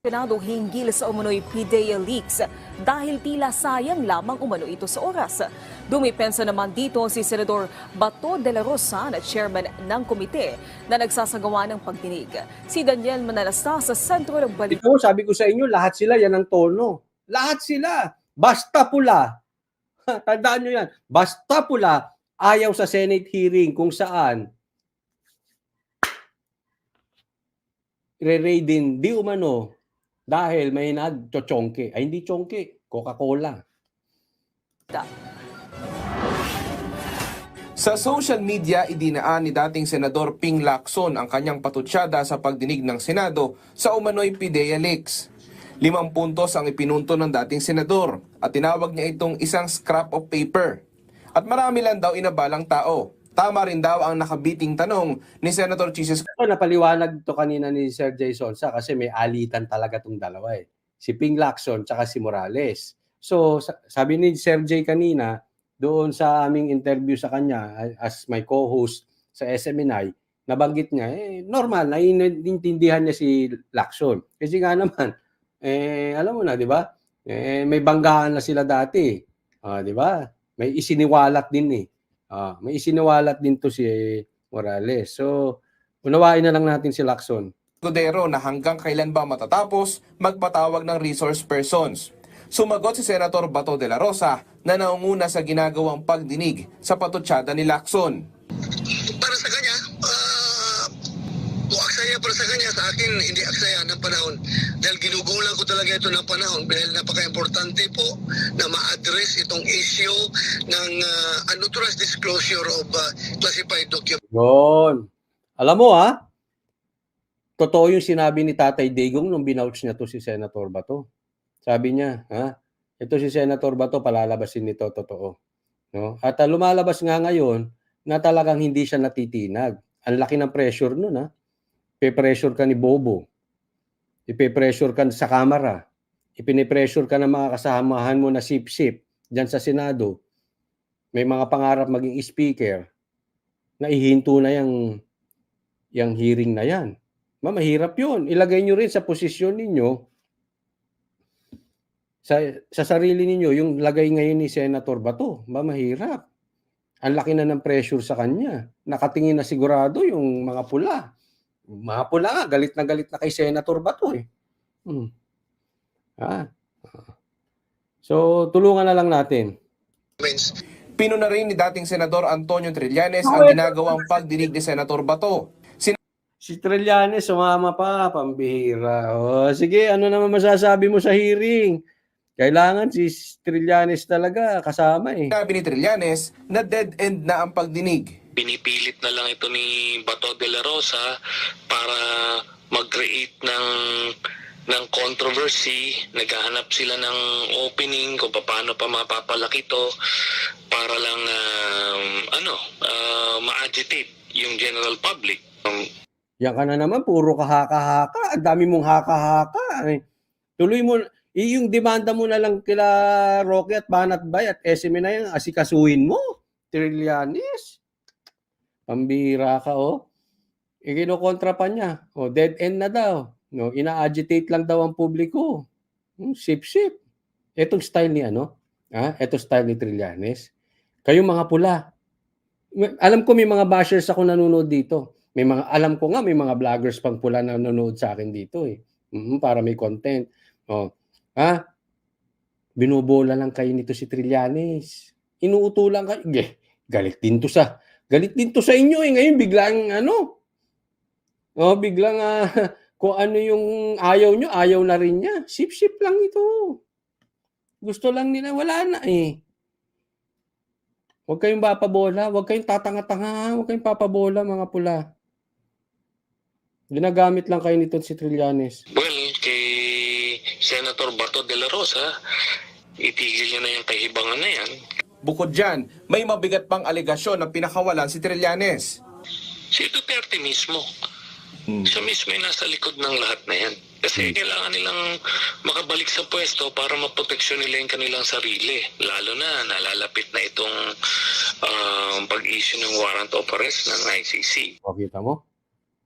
Senado hinggil sa umano'y PDEA leaks dahil tila sayang lamang umano ito sa oras. Dumipensa naman dito si Senador Bato de la Rosa na chairman ng komite na nagsasagawa ng pagdinig. Si Daniel Manalasta sa sentro ng balita. Ito, sabi ko sa inyo, lahat sila yan ang tono. Lahat sila. Basta pula. Tandaan nyo yan. Basta pula, ayaw sa Senate hearing kung saan re-raidin di umano dahil may nagchochongke. Ay, hindi chongke. Coca-Cola. Sa social media, idinaan ni dating Senador Ping Lacson ang kanyang patutsada sa pagdinig ng Senado sa umano'y PDEA leaks. 5 puntos ang ipinunto ng dating senador at tinawag niya itong isang scrap of paper. At marami lang daw inabalang tao. Tama rin daw ang nakabiting tanong ni Senator Chis. Ito, napaliwanag to kanina ni Sir Jason sa kasi may alitan talaga tong dalawa eh. Si Ping Lacson tsaka si Morales. So, sabi ni Sir J kanina, doon sa aming interview sa kanya as my co-host sa SMNI, nabanggit niya, normal, naiintindihan niya si Lacson. Kasi nga naman, alam mo na, di ba? May banggaan na sila dati. Di ba? May isiniwalat din eh. May isiniwalat din to si Morales. So, unawain na lang natin si Lacson. Escudero na hanggang kailan ba matatapos magpatawag ng resource persons. Sumagot si Senator Bato de la Rosa na naunguna sa ginagawang pagdinig sa patutsada ni Lacson. Para sa kanya, aksaya para sa kanya, sa akin hindi aksaya ng panahon. Dahil ginugulang ko talaga ito ng panahon dahil napaka-importante po na ma-address itong issue ng unauthorized disclosure of classified documents. Yun. Alam mo totoo yung sinabi ni Tatay Digong nung binouch niya to si Senator Bato. Sabi niya, ito si Senator Bato, palalabasin nito, totoo. No? At lumalabas nga ngayon na talagang hindi siya natitinag. Ang laki ng pressure nun, Ipe-pressure ka ni Bobo. Ipe-pressure ka sa Kamara. Ipine-pressure ka ng mga kasamahan mo na sip-sip dyan sa Senado. May mga pangarap maging speaker na ihinto na yung hearing na yan. Mahirap yun. Ilagay nyo rin sa posisyon ninyo sa sarili ninyo, yung lagay ngayon ni Senator Bato, mahirap. Ang laki na ng pressure sa kanya. Nakatingin na sigurado yung mga pula. Mga pula nga, galit na kay Senator Bato eh. So, tulungan na lang natin. Pinuna rin ni dating Senador Antonio Trillanes ang ginagawang pagdinig ni Senator Bato. Si Trillanes, sumama pa, pambihira. Sige, ano naman masasabi mo sa hearing? Kailangan si Trillanes talaga kasama eh. Sabi ni Trillanes na dead end na ang pagdinig. Pinipilit na lang ito ni Bato de la Rosa para mag-create ng controversy. Naghahanap sila ng opening kung paano pa mapapalaki ito para lang ma-agitate yung general public. Yan ka na naman, puro kahaka-haka. Ang dami mong haka-haka. Tuloy mo, yung demanda mo na lang kila Roque at Banat Bay at SM na yan, asikasuhin mo. Trillanes. Pambira ka, Ikinokontra pa niya. Dead end na daw. No, ina-agitate lang daw ang publiko. Sip-sip. Etong style ni Etong style ni Trillanes. Kayong mga pula. Alam ko may mga bashers ako nanonood dito. Alam ko nga may mga vloggers pang pula na nanonood sa akin dito eh. Para may content. Binubola lang kayo nito si Trillanes. Inuutulan kayo. Galit din to sa inyo eh. Ngayon biglang biglang kung ano yung ayaw nyo, ayaw na rin niya. Sip-sip lang ito. Gusto lang nila, wala na eh. Huwag kayong papabola, huwag kayong tatanga-tanga, huwag kayong papabola mga pula. Ginagamit lang kayo nito si Trillanes. Well, kay Senator Bato de la Rosa, itigil niya na yung kahibangan na yan. Bukod dyan, may mabigat pang alegasyon na pinakawalan si Trillanes. Si Duterte mismo. Siya mismo ay nasa likod ng lahat na yan. Kasi kailangan nilang makabalik sa pwesto para maproteksyon nila yung kanilang sarili. Lalo na nalalapit na itong pag-issue ng warrant of arrest ng ICC. Kita mo?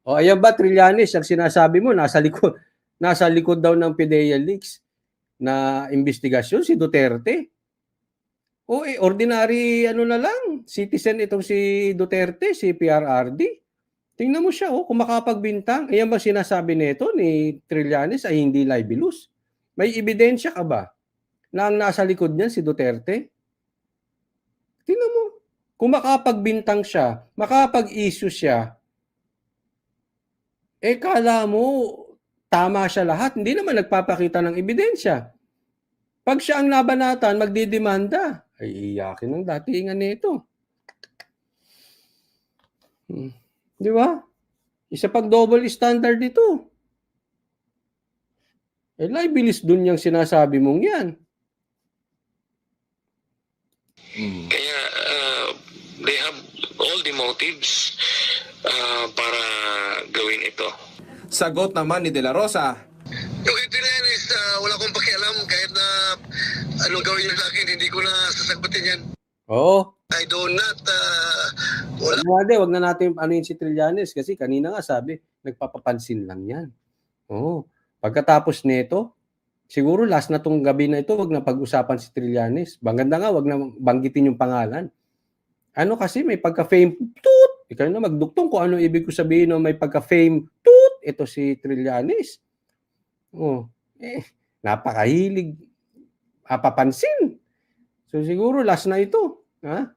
Ayan ba, Trillanes, ang sinasabi mo, nasa likod. nasa likod daw ng PDEA leaks na investigasyon si Duterte. O ordinary ano na lang, citizen itong si Duterte, si PRRD. Tingnan mo siya, kung makapagbintang. Ayan ba sinasabi nito ni Trillanes ay hindi libelous? May ebidensya ka ba na ang nasa likod niyan si Duterte? Tingnan mo. Kung makapagbintang siya, makapag-issue siya, kala mo tama siya lahat. Hindi naman nagpapakita ng ebidensya. Pag siya ang labanatan, magdidemanda, ay iyakin ng datingan nito. Di ba? Isa pag double standard ito. Libelous dun yung sinasabi mong yan. Kaya they have all the motives para gawin ito. Sagot naman ni De La Rosa, Yung Trillanes, wala akong pakialam kahit na anong gawin niyo sa akin, hindi ko na sasagutin yan. Oo. I do not, wala. Wag na natin ano yun si Trillanes kasi kanina nga sabi, nagpapapansin lang yan. Oo. Pagkatapos nito, siguro last na tong gabi na ito, wag na pag-usapan si Trillanes. Maganda nga, wag na banggitin yung pangalan. Ano kasi may pagka-fame, toot! Ikaw na magduktong kung ano ibig ko sabihin no, may pagka-fame, toot! Ito si Trillanes. Oh, napakahilig papansin. So siguro last na ito. Ha?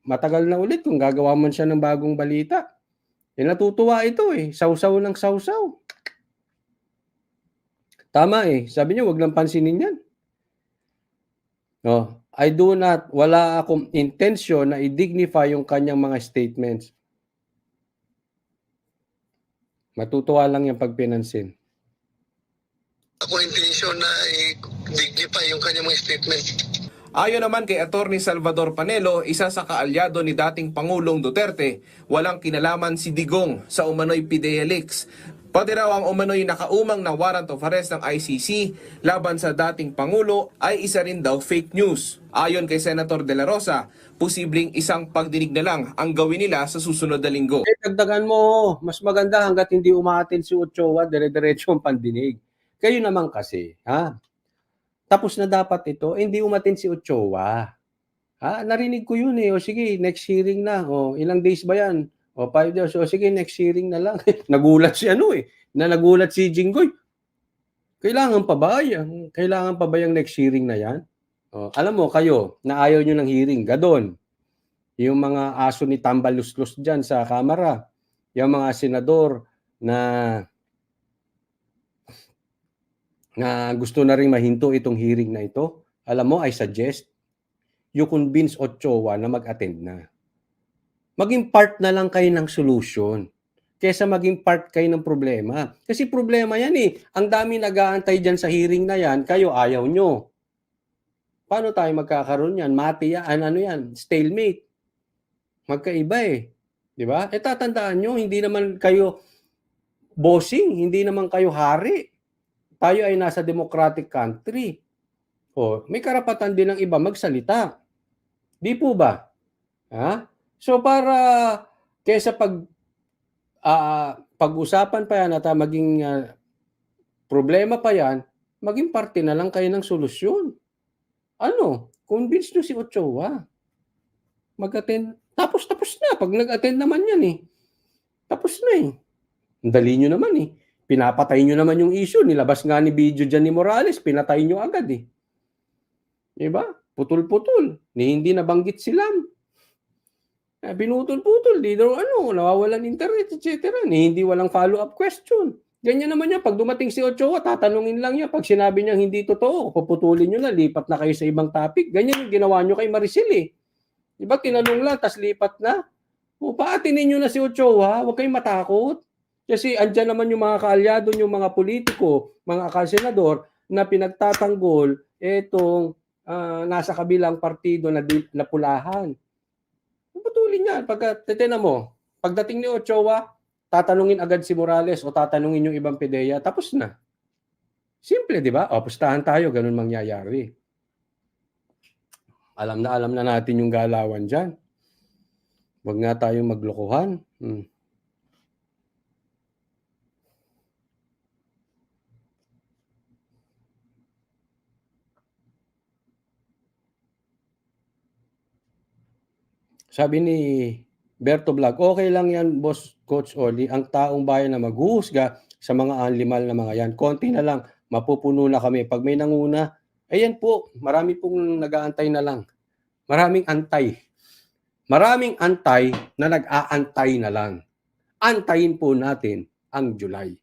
Matagal na ulit kung gagawa man siya ng bagong balita. Natutuwa ito Sausaw ng sausaw. Tama Sabi niya, wag lang pansinin yan. I do not, wala akong intensyon na i-dignify yung kanyang mga statements. Matutuwa lang yung pag pinansin. Ako intensyon na i-dignify yung kanyang mga statement. ayon naman kay Attorney Salvador Panelo, isa sa kaalyado ni dating Pangulong Duterte, walang kinalaman si Digong sa umano'y PDEA leaks. Pati raw ang umano'y nakaumang na warrant of arrest ng ICC laban sa dating Pangulo ay isa rin daw fake news. Ayon kay Senator De La Rosa, posibleng isang pagdinig na lang ang gawin nila sa susunod na linggo. Dagdagan mo, mas maganda hanggat hindi umaatin si Ochoa, dire-diretso ang pandinig. Kayo naman kasi, tapos na dapat ito, hindi umatin si Ochoa. Narinig ko yun O sige, next hearing na. Ilang days ba yan? 5 days. Sige, next hearing na lang. Nagulat si nagulat si Jinggoy. Kailangan pa ba yan? Kailangan pa ba yung next hearing na yan? Alam mo, kayo, na ayaw nyo ng hearing, gadon. Yung mga aso ni Tambaluslos dyan sa Kamara, yung mga senador na gusto na rin mahinto itong hearing na ito, alam mo, I suggest, you convince Ochoa na mag-attend na. Maging part na lang kayo ng solution kesa maging part kayo ng problema. Kasi problema yan Ang dami nag-aantay dyan sa hearing na yan, kayo ayaw nyo. Paano tayo magkakaroon yan? Mati yan, yan? Stalemate. Magkaiba Di ba? Tatandaan nyo, hindi naman kayo bossing, hindi naman kayo hari. Tayo ay nasa democratic country. May karapatan din ng iba magsalita. Di po ba? So para kesa pag-usapan pa yan at maging problema pa yan, maging parte na lang kayo ng solusyon. Convince nyo si Ochoa. Mag-attend. Tapos na. Pag nag-attend naman yan tapos na Ang dali nyo naman Pinapatay nyo naman yung issue. Nilabas nga ni video dyan ni Morales. Pinatay nyo agad Diba? Putol-putol. Hindi nabanggit si Lam. Pinutol-putol. Di daw nawawalan internet, etc. Hindi walang follow-up question. Ganyan naman yan. Pag dumating si Ochoa, tatanungin lang niya. Pag sinabi niya hindi totoo, puputulin nyo na, lipat na kayo sa ibang topic. Ganyan yung ginawa nyo kay Maricel Diba? Tinanong lang, tas lipat na. Paatinin nyo na si Ochoa. Huwag kayong matakot. Kasi andyan naman yung mga kaalyado, yung mga politiko, mga kasenador na pinagtatanggol etong nasa kabilang partido na pulahan. Putulin yan. Titignan mo, pagdating ni Ochoa, tatanungin agad si Morales o tatanungin yung ibang PDEA, tapos na. Simple, di ba? Pustahan tayo, ganun mangyayari. Alam na natin yung galawan dyan. Huwag nga tayong maglokohan. Sabi ni Berto Vlog, okay lang yan, Boss Coach Oli, ang taong bayan na maghuhusga sa mga animal na mga yan. Konti na lang, mapupuno na kami. Pag may nanguna, ayan po, marami pong nag-aantay na lang. Maraming antay. Maraming antay na nag-aantay na lang. Antayin po natin ang July.